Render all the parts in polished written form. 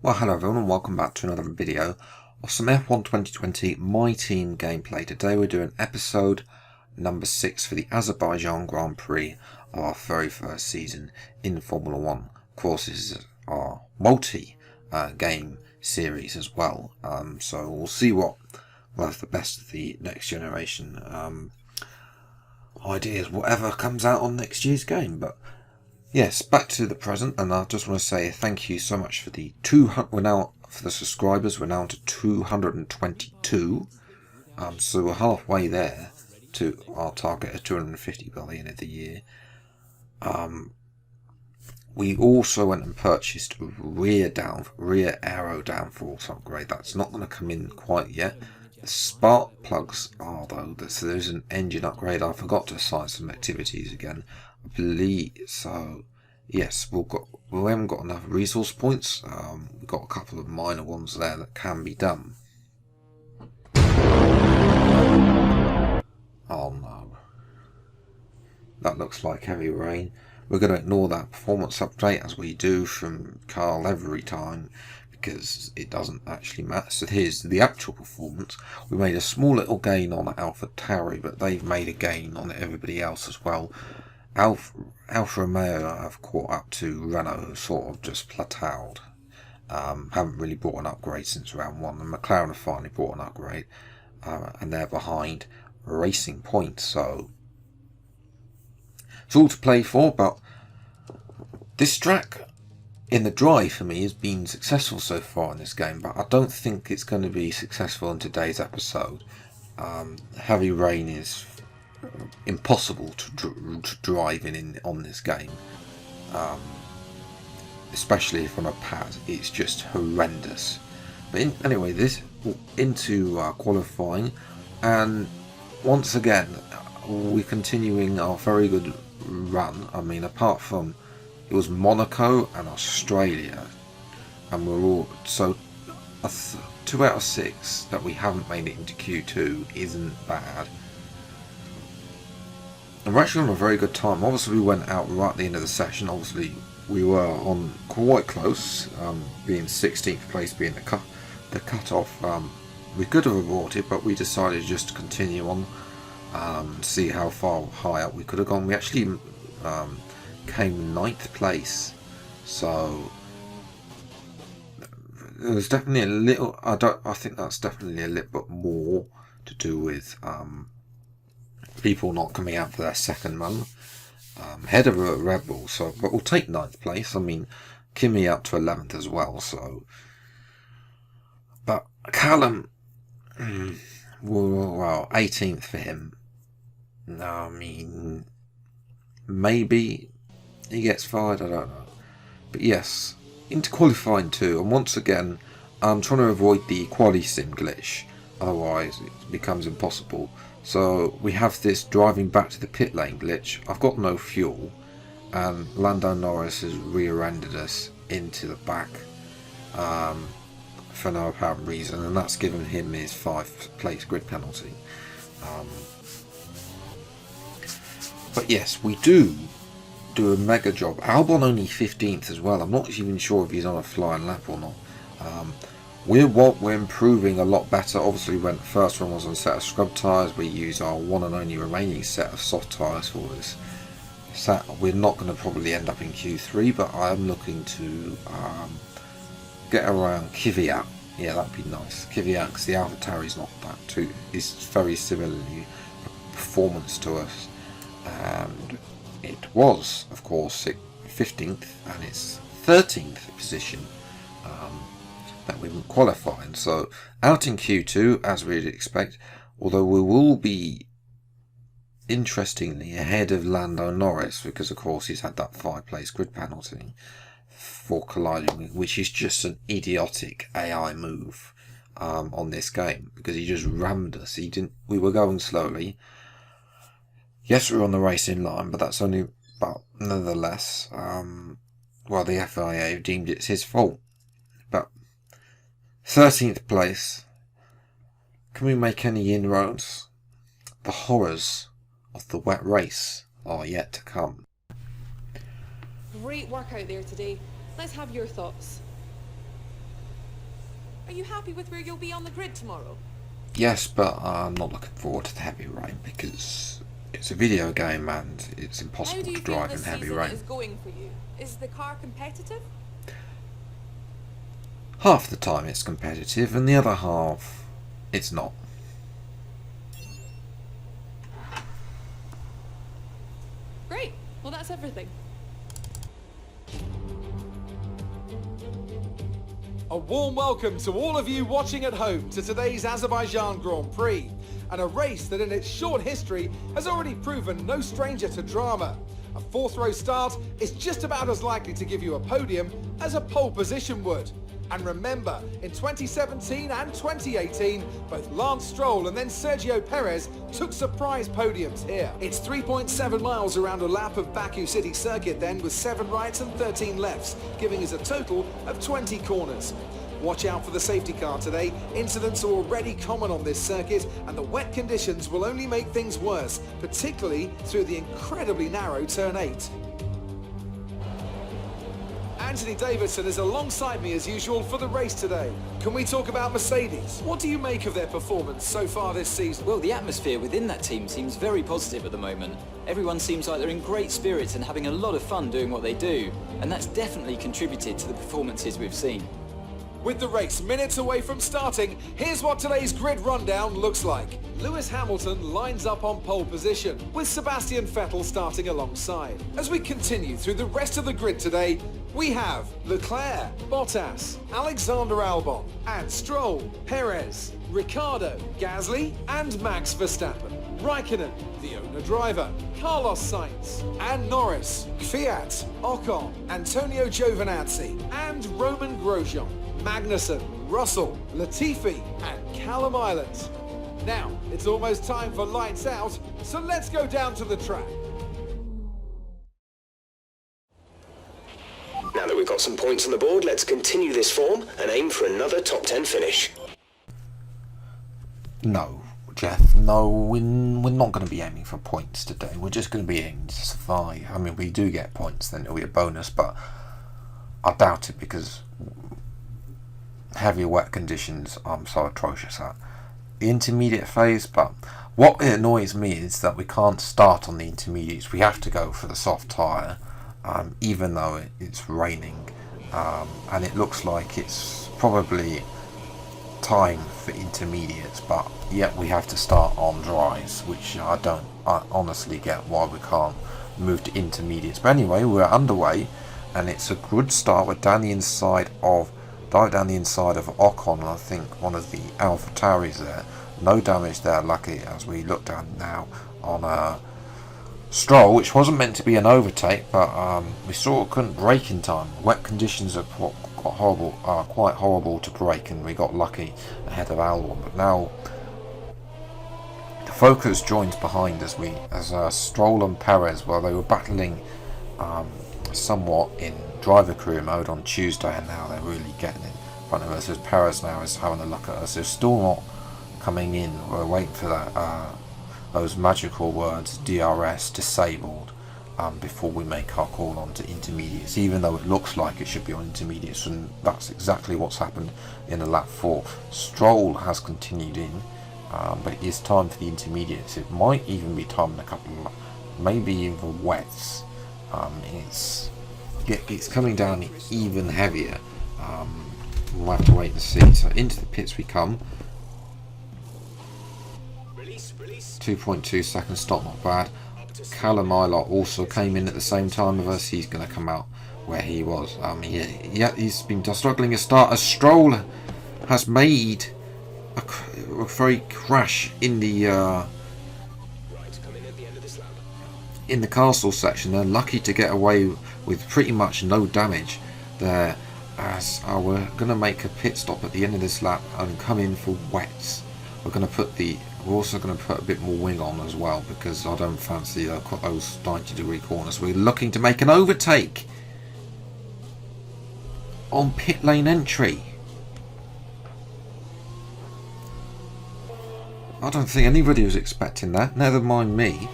Well, hello everyone and welcome back to another video of some F1 2020 My Team gameplay. Today we're doing episode number 6 for the Azerbaijan Grand Prix of our very first season in Formula 1. Of course, this is our multi-game series as well, so we'll see what we'll have the best of the next generation ideas, whatever comes out on next year's game. But yes, back to the present, and I just want to say thank you so much for the 200. We're now, for the subscribers, we're now to 222. So we're halfway there to our target of 250 by the end of the year. We also went and purchased a rear aero downforce upgrade. That's not going to come in quite yet. The spark plugs are, though. So there's an engine upgrade. I forgot to assign some activities again. I believe so. Yes, we haven't got enough resource points. We've got a couple of minor ones there that can be done. Oh no, that looks like heavy rain. We're going to ignore that performance update as we do from Carl every time, because it doesn't actually matter. So here's the actual performance. We made a small little gain on OVERTAKE, but they've made a gain on everybody else as well. Alfa Romeo have caught up to Renault, who sort of just plateaued. Haven't really brought an upgrade since round 1. And McLaren have finally brought an upgrade, and they're behind Racing Point. So it's all to play for, but this track in the drive for me has been successful so far in this game, but I don't think it's going to be successful in today's episode. Heavy rain is impossible to drive in on this game, especially from a pad. It's just horrendous. But anyway, this into qualifying, and once again we're continuing our very good run. I mean, apart from it was Monaco and Australia, and we're all so 2 out of 6 that we haven't made it into Q2 isn't bad. And we're actually on a very good time. Obviously we went out right at the end of the session. Obviously we were on quite close, being 16th place being the cut-off. We could have aborted, but we decided just to continue on, see how far high up we could have gone. We actually came 9th place, so there was definitely a little, I think that's definitely a little bit more to do with people not coming out for their second run, ahead of a Red Bull. So, but we'll take 9th place. I mean, Kimi up to 11th as well. So, but Callum, well, 18th for him. I mean, maybe he gets fired. I don't know. But yes, into qualifying too. And once again, I'm trying to avoid the quali sim glitch. Otherwise, it becomes impossible. So we have this driving back to the pit lane glitch. I've got no fuel, and Lando Norris has rear-ended us into the back for no apparent reason, and that's given him his 5th place grid penalty. But yes, we do a mega job. Albon only 15th as well. I'm not even sure if he's on a flying lap or not. We're improving a lot better. Obviously, when the first one was on a set of scrub tyres, we use our one and only remaining set of soft tyres for this. We're not going to probably end up in Q3, but I'm looking to get around Kvyat. Yeah, that'd be nice. Kvyat, because the AlphaTauri is not that too. It's very similarly performance to us, and it was, of course, 15th, and it's 13th position that we were qualifying. So out in Q2, as we'd expect, although we will be, interestingly, ahead of Lando Norris, because of course he's had that 5-place grid penalty for colliding, which is just an idiotic AI move on this game, because he just rammed us. We were going slowly. Yes, we were on the racing line, but that's only, but nonetheless, well, the FIA deemed it's his fault. But 13th place. Can we make any inroads? The horrors of the wet race are yet to come. Great work out there today. Let's have your thoughts. Are you happy with where you'll be on the grid tomorrow? Yes, but I'm not looking forward to the heavy rain because it's a video game and it's How impossible do you to feel drive this in heavy season rain. is going for you? Is the car competitive? Half the time it's competitive and the other half it's not. Great. Well, that's everything. A warm welcome to all of you watching at home to today's Azerbaijan Grand Prix, and a race that in its short history has already proven no stranger to drama. A fourth row start is just about as likely to give you a podium as a pole position would. And remember, in 2017 and 2018, both Lance Stroll and then Sergio Perez took surprise podiums here. It's 3.7 miles around a lap of Baku City Circuit then, with 7 rights and 13 lefts, giving us a total of 20 corners. Watch out for the safety car today. Incidents are already common on this circuit, and the wet conditions will only make things worse, particularly through the incredibly narrow turn 8. Anthony Davidson is alongside me as usual for the race today. Can we talk about Mercedes? What do you make of their performance so far this season? Well, the atmosphere within that team seems very positive at the moment. Everyone seems like they're in great spirits and having a lot of fun doing what they do, and that's definitely contributed to the performances we've seen. With the race minutes away from starting, here's what today's grid rundown looks like. Lewis Hamilton lines up on pole position, with Sebastian Vettel starting alongside. As we continue through the rest of the grid today, we have Leclerc, Bottas, Alexander Albon, and Stroll, Perez, Ricciardo, Gasly, and Max Verstappen. Raikkonen, the owner-driver, Carlos Sainz, and Norris, Kvyat, Ocon, Antonio Giovinazzi, and Roman Grosjean, Magnussen, Russell, Latifi, and Callum Island. Now, it's almost time for lights out, so let's go down to the track. Now that we've got some points on the board, let's continue this form and aim for another top 10 finish. No, Jeff, no, we're not going to be aiming for points today. We're just going to be aiming to survive. I mean, we do get points, then it'll be a bonus, but I doubt it because heavy wet conditions I'm so atrocious at. The intermediate phase, but what annoys me is that we can't start on the intermediates. We have to go for the soft tyre, even though it's raining, and it looks like it's probably time for intermediates, but yet we have to start on dries, which I honestly get why we can't move to intermediates. But anyway, we're underway, and it's a good start. We're down the inside of Ocon, I think one of the AlphaTauris there. No damage there, lucky, as we look down now on Stroll, which wasn't meant to be an overtake, but we sort of couldn't brake in time. Wet conditions are quite horrible to brake, and we got lucky ahead of Albon. But now the Focus joins behind as Stroll and Perez, well, they were battling somewhat in driver career mode on Tuesday, and now they're really getting in front of us as Perez now is having a look at us. They're still not coming in. We're waiting for that those magical words DRS disabled before we make our call on to intermediates, even though it looks like it should be on intermediates, and that's exactly what's happened in the lap 4. Stroll has continued in, but it is time for the intermediates. It might even be time in a couple of maybe even wets. It's coming down even heavier. We'll have to wait and see. So into the pits we come. 2.2 second stop, not bad. Callum Ilott also came in at the same time of us. He's going to come out where he was. He's been struggling to start as Stroll has made a very crash in the castle section. They're lucky to get away with pretty much no damage there, as we're going to make a pit stop at the end of this lap and come in for wets. We're also going to put a bit more wing on as well, because I don't fancy those 90-degree corners. We're looking to make an overtake on pit lane entry. I don't think anybody was expecting that, never mind me.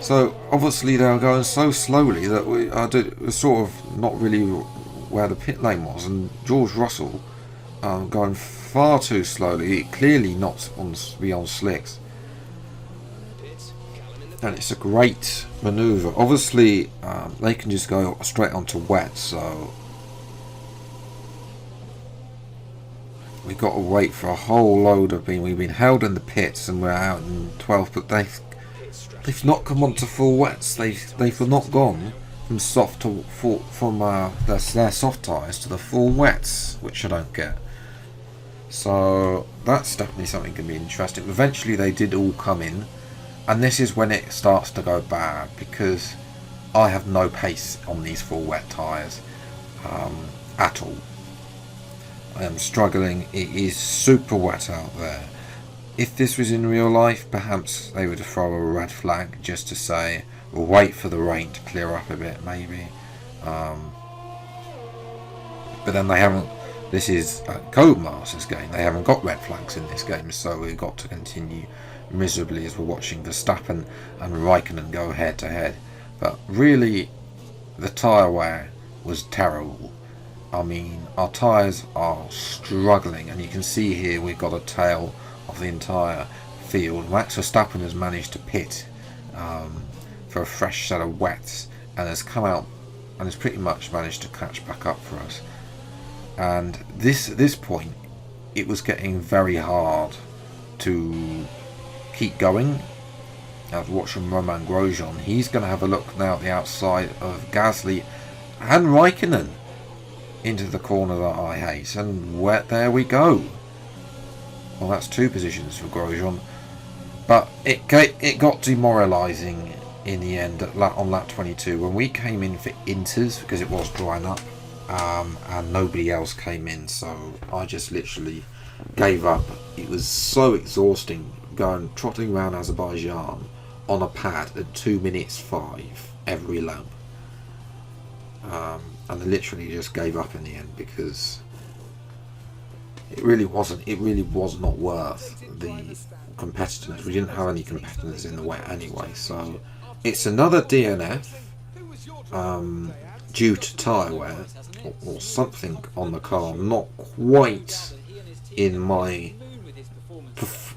So obviously they were going so slowly that we sort of not really where the pit lane was, and George Russell going far too slowly. Clearly not on beyond slicks. And it's a great manoeuvre. Obviously, they can just go straight onto wet, so we've got to wait for a whole load of being. We've been held in the pits, and we're out in 12th, but they've not come onto full wets. They've not gone from soft to full, from their soft tyres to the full wets, which I don't get. So that's definitely something going to be interesting. Eventually, they did all come in. And this is when it starts to go bad, because I have no pace on these full wet tyres at all. I am struggling. It is super wet out there. If this was in real life, perhaps they would throw a red flag just to say, we'll wait for the rain to clear up a bit, maybe. But then they haven't. This is a Codemasters game. They haven't got red flags in this game, so we've got to continue miserably as we're watching Verstappen and Raikkonen go head to head. But really, the tyre wear was terrible. I mean, our tyres are struggling, and you can see here we've got a tail of the entire field. Max Verstappen has managed to pit for a fresh set of wets, and has come out and has pretty much managed to catch back up for us. And at this point, it was getting very hard to keep going. I was watching Roman Grosjean. He's going to have a look now at the outside of Gasly and Raikkonen into the corner that I hate, and there we go. Well, that's 2 positions for Grosjean, but it got demoralising in the end on lap 22 when we came in for inters, because it was drying up, and nobody else came in, so I just literally gave up. It was so exhausting going trotting around Azerbaijan on a pad at 2 minutes 5 every lap, and I literally just gave up in the end, because it really was not worth the competitiveness. We didn't have any competitiveness in the wet anyway, so it's another DNF due to tyre wear or something on the car, not quite in my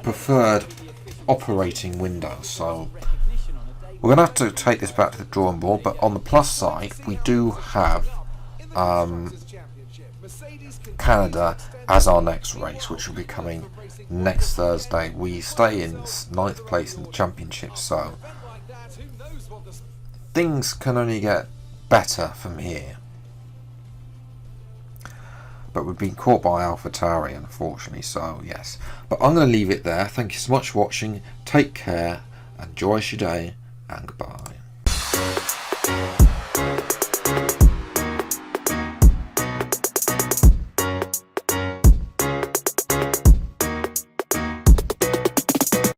preferred operating window. So we're going to have to take this back to the drawing board, but on the plus side, we do have Canada as our next race, which will be coming next Thursday. We stay in 9th place in the championship, so things can only get better from here. But we've been caught by AlphaTauri, unfortunately, so yes. But I'm going to leave it there. Thank you so much for watching. Take care, enjoy your day, and goodbye.